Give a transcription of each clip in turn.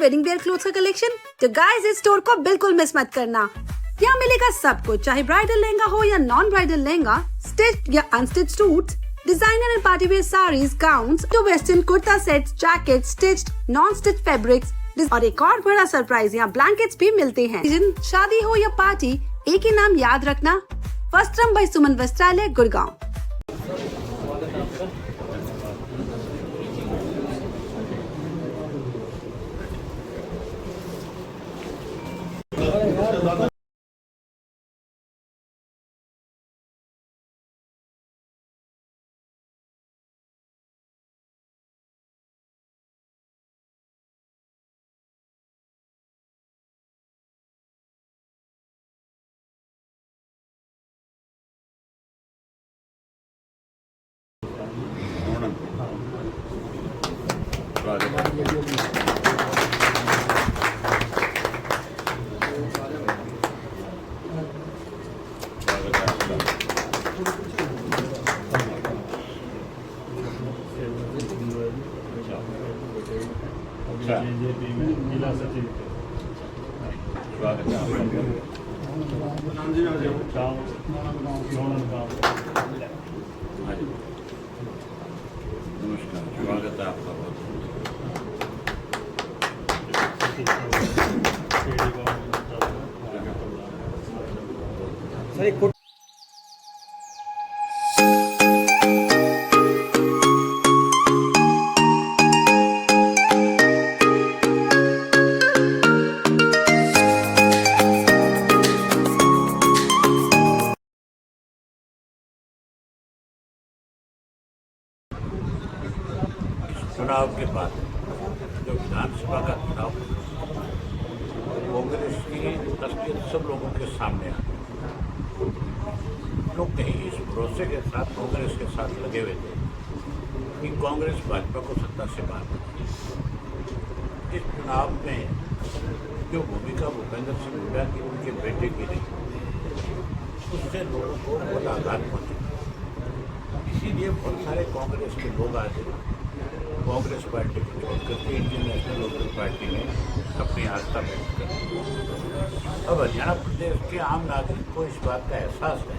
Wedding where clothes का collection? तो guys इस स्टोर को बिल्कुल मिस मत करना। यहाँ मिलेगा सब कुछ, चाहे ब्राइडल लहंगा हो या नॉन ब्राइडल लहंगा, स्टिच या unstitch suits, designer and party wear saris, gowns, तो western kurta sets, jacket, stitched, non stitch fabrics और एक और बड़ा सरप्राइज, यहाँ ब्लैंकेट्स भी मिलते हैं। शादी हो या पार्टी, एक ही नाम याद रखना, वस्त्रम बाय सुमन वस्त्रालय, गुड़गांव। बीजेपी में जिला सचिव थे। स्वागत है आपका। नमस्कार, स्वागत है आपका बहुत। चुनाव के बाद जो विधानसभा का चुनाव कांग्रेस की तस्वीर सब लोगों के सामने आ गई। लोग कहीं इस भरोसे के साथ कांग्रेस के साथ लगे हुए थे कि कांग्रेस भाजपा को सत्ता से बाहर करेगी। इस चुनाव में जो भूमिका भूपेंद्र सिंह हुड्डा की उनके बेटे की रही, उससे लोगों को बहुत आघात पहुंचा। इसीलिए बहुत सारे कांग्रेस के लोग आज कांग्रेस पार्टी को छोड़कर के इंडियन नेशनल लोकदल पार्टी में अपनी आस्था व्यक्त कर। अब हरियाणा प्रदेश के आम नागरिक को इस बात का एहसास है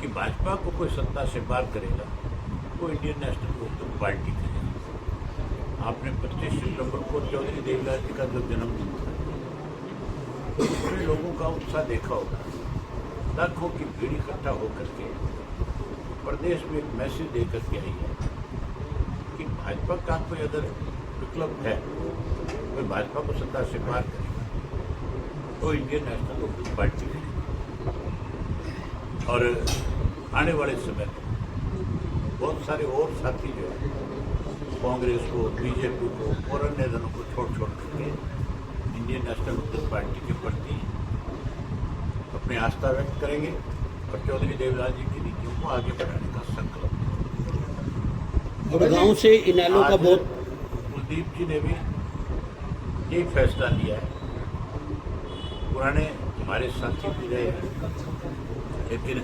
कि भाजपा को कोई सत्ता से बाहर करेगा वो इंडियन नेशनल लोकदल पार्टी करेगी। आपने 25 सितंबर को चौधरी देवलाल जी का जो जन्मदिन था, उसमें लोगों का उत्साह देखा होगा। लाखों की भीड़ इकट्ठा होकर के प्रदेश में एक मैसेज देकर के आई है कि भाजपा का कोई अगर विकल्प है, कोई भाजपा को सत्ता से बाहर करेगा तो इंडियन नेशनल लोकदल पार्टी है। और आने वाले समय में बहुत सारे और साथी जो है कांग्रेस को, बीजेपी को और अन्य दलों को छोड़ करके इंडियन नेशनल लोकदल पार्टी के प्रति अपनी आस्था व्यक्त करेंगे और चौधरी देवलाल जी की नीतियों को आगे बढ़ाने का संकल्प। गुड़गांव से इनेलो का बहुत कुलदीप जी ने भी यही फैसला लिया है। पुराने हमारे साथी भी रहे हैं, लेकिन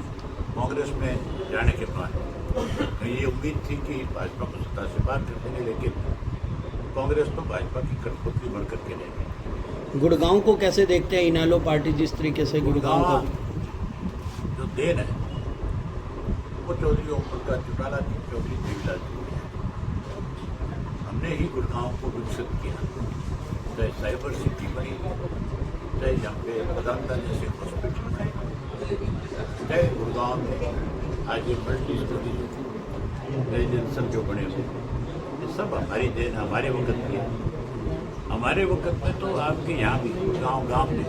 कांग्रेस में जाने के बाद ये उम्मीद थी कि भाजपा को सत्ता से बाहर कर देंगे, लेकिन कांग्रेस तो भाजपा की कठपुतली बढ़ करके ले गई। गुड़गांव को कैसे देखते हैं इनेलो पार्टी, जिस तरीके से गुड़गांव का जो देन है वो चौधरी ओम प्रकाश चौटाला जी, चौधरी देवीलाल जी, हमने ही गुड़गांव को विकसित किया। चाहे साइबर सिटी बनी, चाहे यहाँ पे वेदांता जैसे हॉस्पिटल है, चाहे गुड़गांव में आज ये मल्टी स्टोरी रेजिडेंशियल जो बने हुए, ये सब हमारी देन, हमारे वक्त की है। हमारे वक्त में तो आपके यहाँ भी गांव में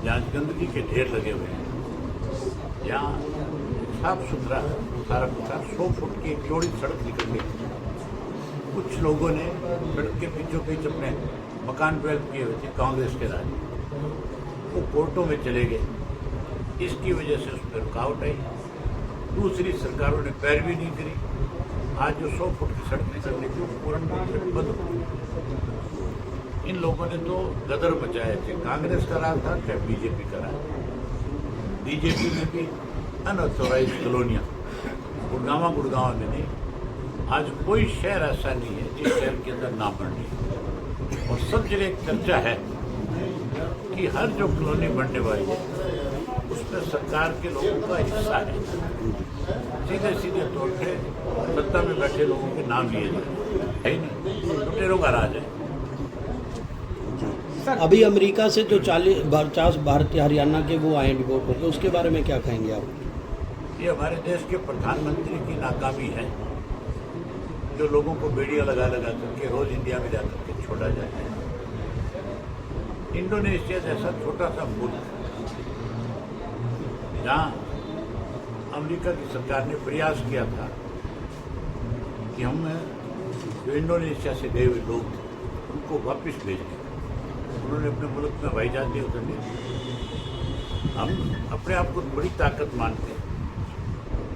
जहाँ गंदगी के ढेर लगे हुए हैं, जहाँ साफ सुथरा सारा कुछ 100 फुट की एक चौड़ी सड़क निकल गई। कुछ लोगों ने सड़क के बीचों बीच अपने मकान डेवलप किए हुए थे कांग्रेस के राज, वो कोर्टों में चले गए। इसकी वजह से उस पर रुकावट आई। दूसरी सरकारों ने पैरवी नहीं करी। आज जो 100 फुट की सड़क निकलने की पूर्ण रूप से बंद हो गई। इन लोगों ने तो गदर मचाए थे, कांग्रेस का राज था चाहे बीजेपी का राज। बीजेपी में भी अनऑथोराइज कॉलोनियाँ गुड़गांव में नहीं। आज कोई शहर ऐसा नहीं है जिस शहर के अंदर ना बढ़नी। और सब जगह एक चर्चा है कि हर जो कॉलोनी बनने वाली है उसमें सरकार के लोगों का हिस्सा है। सीधे सीधे तौर पे सत्ता में बैठे लोगों के नाम लिए जाए, है ही नहीं, लुटेरों का राज है। अभी अमेरिका से जो 50 भारतीय हरियाणा के वो आए डिवोट होकर, उसके बारे में क्या कहेंगे आप? ये हमारे देश के प्रधानमंत्री की नाकामी है, जो लोगों को बेड़ियां लगा लगा करके रोज इंडिया में जाकर के छोड़ा जाए। इंडोनेशिया जैसा छोटा सा मुल्क जहाँ अमेरिका की सरकार ने प्रयास किया था कि हम जो इंडोनेशिया से गए हुए लोग थे उनको वापस भेजें, उन्होंने अपने मुल्क में हवाईजहाज नहीं उतरने दिए। हम अपने आप को बड़ी ताकत मानते हैं,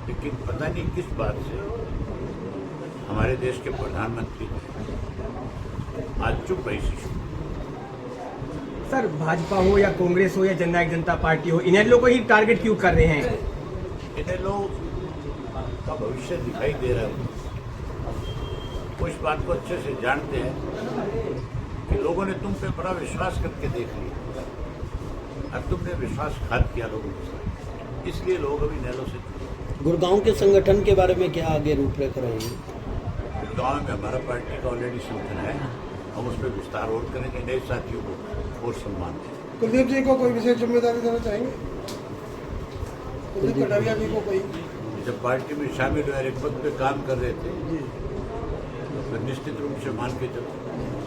लेकिन पता नहीं किस बात से हमारे देश के प्रधानमंत्री आज चुप बैठी। सर, भाजपा हो या कांग्रेस हो या जननायक जनता पार्टी हो, इन्हें लोगों को ही टारगेट क्यों कर रहे हैं? इन्हें लोग का भविष्य दिखाई दे रहा है। वो इस बात को अच्छे से जानते हैं कि लोगों ने तुम पे बड़ा विश्वास करके देख लिया और तुमने विश्वासघात किया लोगों के साथ, इसलिए लोग अभी नैलो से। गुड़गांव के संगठन के बारे में क्या आगे रूपरेखा रहेंगी? गाँव में हमारा पार्टी का ऑलरेडी संगठन है, हम उस पर विस्तार और करेंगे, नए साथियों को और सम्मान देंगे। कुलदीप जी को कोई विशेष जिम्मेदारी देना चाहेंगे? कुलदीप कटारिया जी को कोई? जब पार्टी में शामिल हुए एक पद पे काम कर रहे थे तो फिर निश्चित रूप से मान के चलो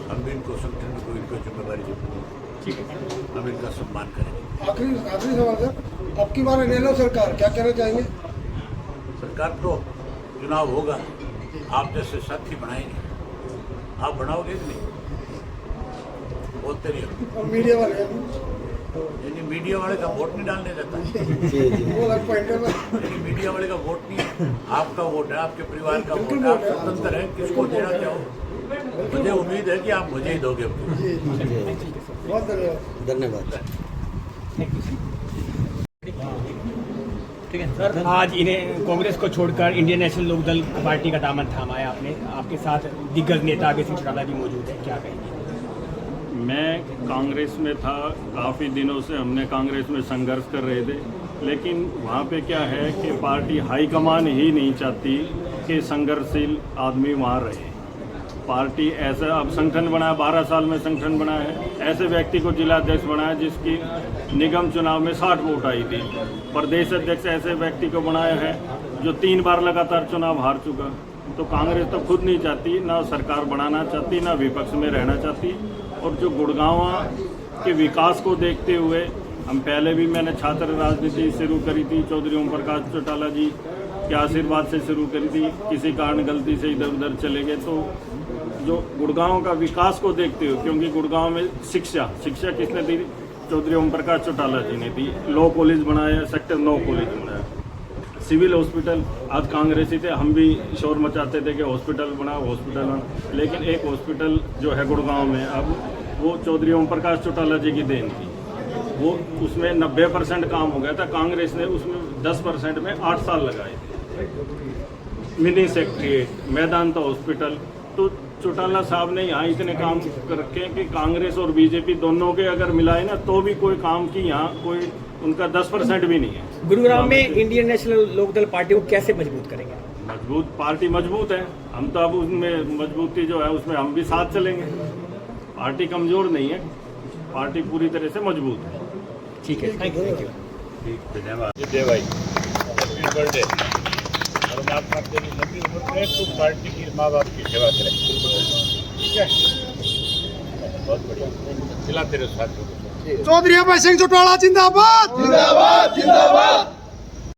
हम भी इनको संगठन में कोई जिम्मेदारी देते, हम इनका सम्मान करेंगे। आखिरी सवाल सर, अब की बार इनेलो सरकार क्या कहना चाहेंगे? सरकार तो चुनाव होगा, आप जैसे साथी बनाएंगे, आप बनाओगे कि नहीं? बोलते नहीं हो। और मीडिया वाले यानी मीडिया वाले का वोट नहीं डालने देता, वो अलग पॉइंट है। यानी मीडिया वाले का वोट नहीं है, आपका वोट है, आपके परिवार का वोट है, आप स्वतंत्र है, किसको देना चाहो। मुझे उम्मीद है कि आप मुझे ही दोगे। बहुत धन्यवाद। धन्यवाद। ठीक है सर, आज इन्हें कांग्रेस को छोड़कर इंडियन नेशनल लोकदल पार्टी का दामन थामा है आपने, आपके साथ दिग्गज नेता अभय सिंह चौटाला जी मौजूद है, क्या कहेंगे? मैं कांग्रेस में था, काफ़ी दिनों से हमने कांग्रेस में संघर्ष कर रहे थे, लेकिन वहाँ पे क्या है कि पार्टी हाईकमान ही नहीं चाहती कि संघर्षशील आदमी वहाँ रहे। पार्टी ऐसा अब संगठन बनाया, 12 साल में संगठन बनाया है, ऐसे व्यक्ति को जिलाध्यक्ष बनाया जिसकी निगम चुनाव में 60 वोट आई थी। प्रदेश अध्यक्ष ऐसे व्यक्ति को बनाया है जो 3 बार लगातार चुनाव हार चुका। तो कांग्रेस तो खुद नहीं चाहती, ना सरकार बनाना चाहती, ना विपक्ष में रहना चाहती। और जो गुड़गांव के विकास को देखते हुए हम पहले भी मैंने छात्र राजनीति शुरू करी थी, चौधरी ओम प्रकाश चौटाला जी के आशीर्वाद से शुरू करी थी, किसी कारण गलती से इधर उधर चले गए। तो जो गुड़गांव का विकास को देखते हुए, क्योंकि गुड़गांव में शिक्षा किसने दी? चौधरी ओम प्रकाश चौटाला जी ने दी। लॉ कॉलेज बनाया, सेक्टर 9 कॉलेज बनाया, सिविल हॉस्पिटल, आज कांग्रेसी थे, हम भी शोर मचाते थे कि हॉस्पिटल बना, लेकिन एक हॉस्पिटल जो है गुड़गांव में अब वो चौधरी ओम प्रकाश चौटाला जी की देन थी। वो उसमें 90% काम हो गया था, कांग्रेस ने उसमें 10% में 8 साल लगाए थे। मिनी सेक्रेटरीट, मैदान था हॉस्पिटल। तो चौटाला साहब ने यहाँ इतने काम कर रखे कि कांग्रेस और बीजेपी दोनों के अगर मिलाए ना तो भी कोई काम की यहाँ कोई उनका 10% भी नहीं है। गुरुग्राम में इंडियन नेशनल लोकदल पार्टी को कैसे मजबूत करेंगे? मजबूत पार्टी मजबूत है, हम तो अब उसमें मजबूती जो है उसमें हम भी साथ चलेंगे। पार्टी कमजोर नहीं है, पार्टी पूरी तरह से मजबूत है। ठीक है, थैंक यू। धन्यवाद जय भाई, हैप्पी बर्थडे। और मैं आपको अपनी लंबी उम्र में तो पार्टी की माँ बाप की सेवा करें, ठीक है? बहुत बढ़िया, खिला तेरे साथ। चौधरी अभय सिंह चौटाला जिंदाबाद।